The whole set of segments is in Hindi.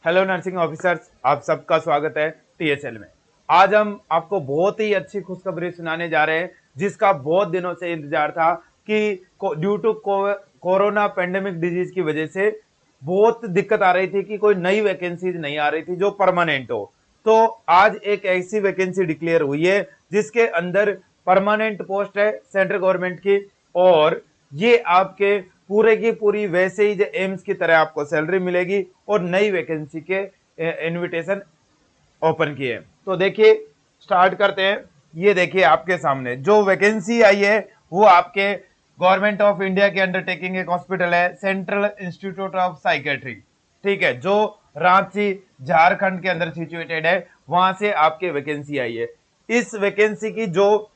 हेलो नर्सिंग ऑफिसर्स, आप सबका स्वागत है टीएचएल में। आज हम आपको बहुत ही अच्छी खुशखबरी सुनाने जा रहे हैं, जिसका बहुत दिनों से इंतजार था कि due to corona pandemic disease की वजह से बहुत दिक्कत आ रही थी कि कोई नई वैकेंसीज नहीं आ रही थी जो परमानेंट हो। तो आज एक ऐसी वैकेंसी डिक्लेयर हुई है जिसके अंदर परमानेंट पोस्ट है सेंट्रल गवर्नमेंट की, और ये आपके पूरे की पूरी वैसे ही एम्स की तरह आपको सैलरी मिलेगी और नई वैकेंसी के इनविटेशन ओपन किए। तो देखिए स्टार्ट करते हैं। ये देखिए आपके सामने जो वैकेंसी आई है वो आपके गवर्नमेंट ऑफ इंडिया के अंडरटेकिंग एक हॉस्पिटल है, सेंट्रल इंस्टीट्यूट ऑफ साइकेट्री, ठीक है, जो रांची झारखंड के अंदर सिचुएटेड है, वहां से आपके वैकेंसी आई है। इस वैकेंसी की जो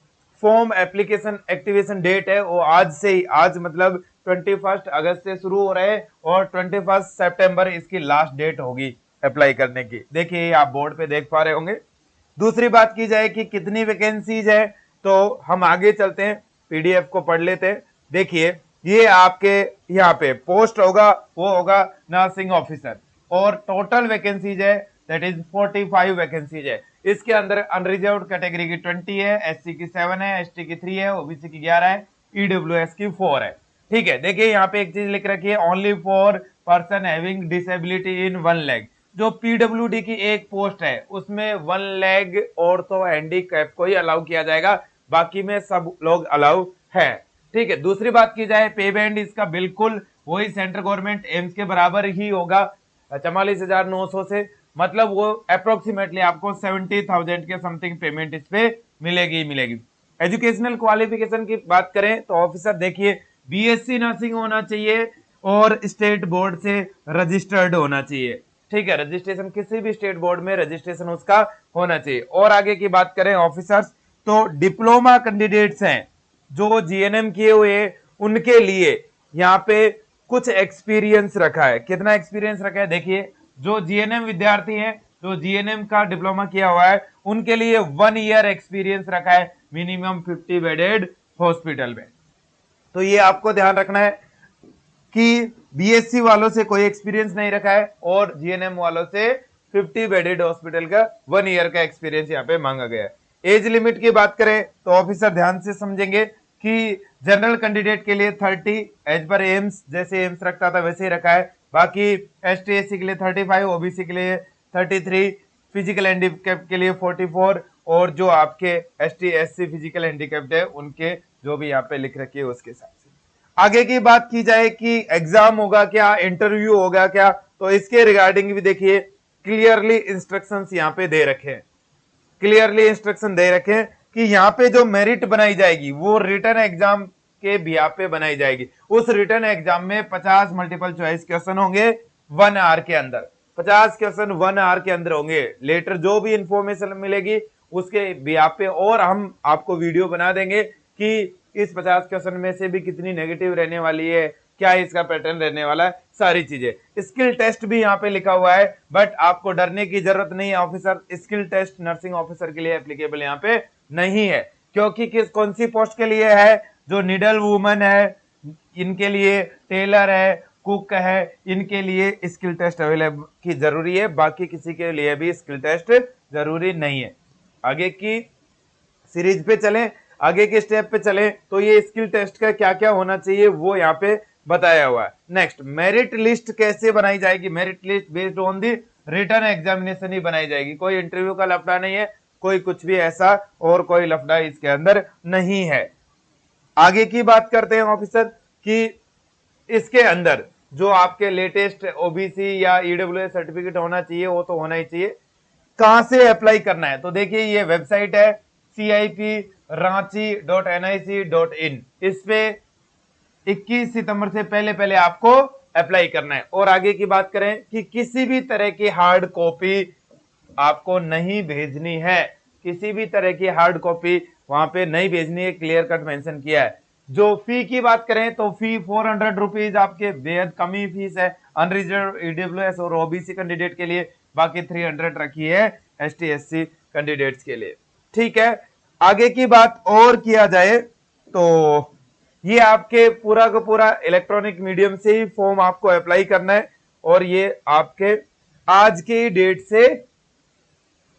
फॉर्म एप्लीकेशन एक्टिवेशन डेट है वो आज से ही, आज मतलब 21 अगस्त से शुरू हो रहे हैं और 21 सितंबर इसकी लास्ट डेट होगी अप्लाई करने की। देखिए आप बोर्ड पे देख पा रहे होंगे। दूसरी बात की जाए कि कितनी वैकेंसीज है, तो हम आगे चलते हैं, पीडीएफ को पढ़ लेते हैं। देखिए ये आपके यहाँ पे पोस्ट होगा वो होगा नर्सिंग ऑफिसर, और टोटल वैकेंसीज है दैट इज 45 वैकेंसीज है। इसके अंदर अनरिजर्व कैटेगरी की 20 है, एससी की 7 है, एसटी की 3 है, ओबीसी की 11 है, ईडब्ल्यूएस की 4 है। ठीक है, देखिए यहाँ पे एक चीज लिख रखी है, only for person having disability in one leg. जो पीडब्ल्यूडी की एक पोस्ट है उसमें वन लेग ऑर्थो हैंडीकैप को ही अलाउ किया जाएगा, बाकी में सब लोग अलाउ है। ठीक है, दूसरी बात की जाए पे बैंड इसका बिल्कुल वही सेंट्रल गवर्नमेंट एम्स के बराबर ही होगा, 44,900 से, मतलब वो अप्रोक्सीमेटली आपको 70,000 के समथिंग पेमेंट इस पे मिलेगी मिलेगी। एजुकेशनल क्वालिफिकेशन की बात करें तो ऑफिसर देखिए बीएससी नर्सिंग होना चाहिए और स्टेट बोर्ड से रजिस्टर्ड होना चाहिए। ठीक है, रजिस्ट्रेशन किसी भी स्टेट बोर्ड में रजिस्ट्रेशन उसका होना चाहिए। और आगे की बात करें ऑफिसर्स तो डिप्लोमा कैंडिडेट्स हैं जो जीएनएम किए हुए उनके लिए यहाँ पे कुछ एक्सपीरियंस रखा है। कितना एक्सपीरियंस रखा है देखिए, जो जीएनएम विद्यार्थी हैं जो जीएनएम का डिप्लोमा किया हुआ है उनके लिए 1 ईयर एक्सपीरियंस रखा है मिनिमम 50 बेडेड हॉस्पिटल में। तो ये आपको ध्यान रखना है कि बीएससी वालों से कोई एक्सपीरियंस नहीं रखा है और जीएनएम वालों से 50 बेडेड हॉस्पिटल का 1 ईयर का एक्सपीरियंस यहाँ पे मांगा गया है। एज लिमिट की बात करें तो ऑफिसर ध्यान से समझेंगे कि जनरल कैंडिडेट के लिए 30 एज पर एम्स, जैसे एम्स रखता था वैसे ही रखा है। बाकी एसटी एससी के लिए 35, ओबीसी के लिए 33, फिजिकल हैंडीकैप के लिए 44, और जो आपके एसटी एससी फिजिकल हैंडीकैप्ड है उनके जो भी यहाँ पे लिख रखी है उसके हिसाब से। आगे की बात की जाए कि एग्जाम होगा क्या, इंटरव्यू होगा क्या, तो इसके रिगार्डिंग भी देखिए क्लियरली इंस्ट्रक्शंस यहाँ पे दे रखे हैं, क्लियरली इंस्ट्रक्शन दे रखे हैं कि यहाँ पे जो मेरिट बनाई जाएगी वो रिटन एग्जाम के बिहाफ पे बनाई जाएगी। उस रिटन एग्जाम में 50 मल्टीपल चॉइस क्वेश्चन होंगे 1 आवर के अंदर, 50 क्वेश्चन 1 आवर के अंदर होंगे। लेटर जो भी इंफॉर्मेशन मिलेगी उसके बिहाफ पे, और हम आपको वीडियो बना देंगे कि इस 50 क्वेश्चन में से भी कितनी नेगेटिव रहने वाली है, क्या इसका पैटर्न रहने वाला है, सारी चीजें। स्किल टेस्ट भी यहाँ पे लिखा हुआ है, बट आपको डरने की जरूरत नहीं है officer, skill test nursing officer के लिए एप्लीकेबल यहाँ पे नहीं है, क्योंकि किस कौन सी पोस्ट के लिए है, जो निडल वुमन है इनके लिए, टेलर है, कुक है, इनके लिए स्किल टेस्ट अवेलेबल की जरूरी है, बाकी किसी के लिए भी स्किल टेस्ट जरूरी नहीं है। आगे की सीरीज पे चलें, आगे के स्टेप पे चलें तो ये स्किल टेस्ट का क्या क्या होना चाहिए वो यहाँ पे बताया हुआ है। नेक्स्ट, मेरिट लिस्ट कैसे बनाई जाएगी, merit list based on the written examination ही बनाई जाएगी, कोई इंटरव्यू का लफड़ा नहीं है, कोई कुछ भी ऐसा और कोई लफड़ा इसके अंदर नहीं है। आगे की बात करते हैं ऑफिसर कि इसके अंदर जो आपके लेटेस्ट ओबीसी या ईडब्ल्यूएस सर्टिफिकेट होना चाहिए वो तो होना ही चाहिए। कहां से अप्लाई करना है तो देखिए ये वेबसाइट है CIP Ranchi.nic.in, इस पे 21 सितंबर से पहले पहले आपको अप्लाई करना है। और आगे की बात करें कि किसी भी तरह की हार्ड कॉपी आपको नहीं भेजनी है, किसी भी तरह की हार्ड कॉपी वहां पे नहीं भेजनी है, क्लियर कट मेंशन किया है। जो फी की बात करें तो फी 400 रुपीज आपके बेहद कम ही फीस है अनरिजर्व ईडब्ल्यूएस और ओबीसी कैंडिडेट के लिए, बाकी 300 रखी है एसटी एससी कैंडिडेट्स के लिए। ठीक है, आगे की बात और किया जाए तो ये आपके पूरा का पूरा इलेक्ट्रॉनिक मीडियम से ही फॉर्म आपको अप्लाई करना है, और ये आपके आज की डेट से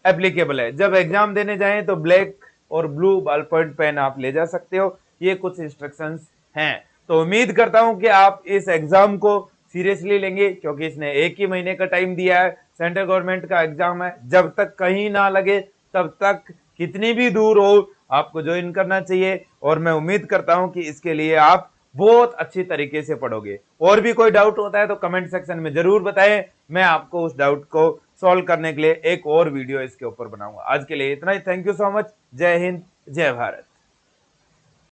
एप्लीकेबल है। जब एग्जाम देने जाएं तो ब्लैक और ब्लू बॉल पॉइंट पेन आप ले जा सकते हो। ये कुछ इंस्ट्रक्शंस हैं। तो उम्मीद करता हूं कि आप इस एग्जाम को सीरियसली लेंगे, क्योंकि इसने 1 ही महीने का टाइम दिया है। सेंट्रल गवर्नमेंट का एग्जाम है। जब तक कहीं ना लगे तब तक कितनी भी दूर हो आपको ज्वाइन करना चाहिए। और मैं उम्मीद करता हूं कि इसके लिए आप बहुत अच्छी तरीके से पढ़ोगे। और भी कोई डाउट होता है तो कमेंट सेक्शन में जरूर बताएं। मैं आपको उस डाउट को सॉल्व करने के लिए एक और वीडियो इसके ऊपर बनाऊंगा। आज के लिए इतना ही। Thank you so much. जय हिंद, जय भारत।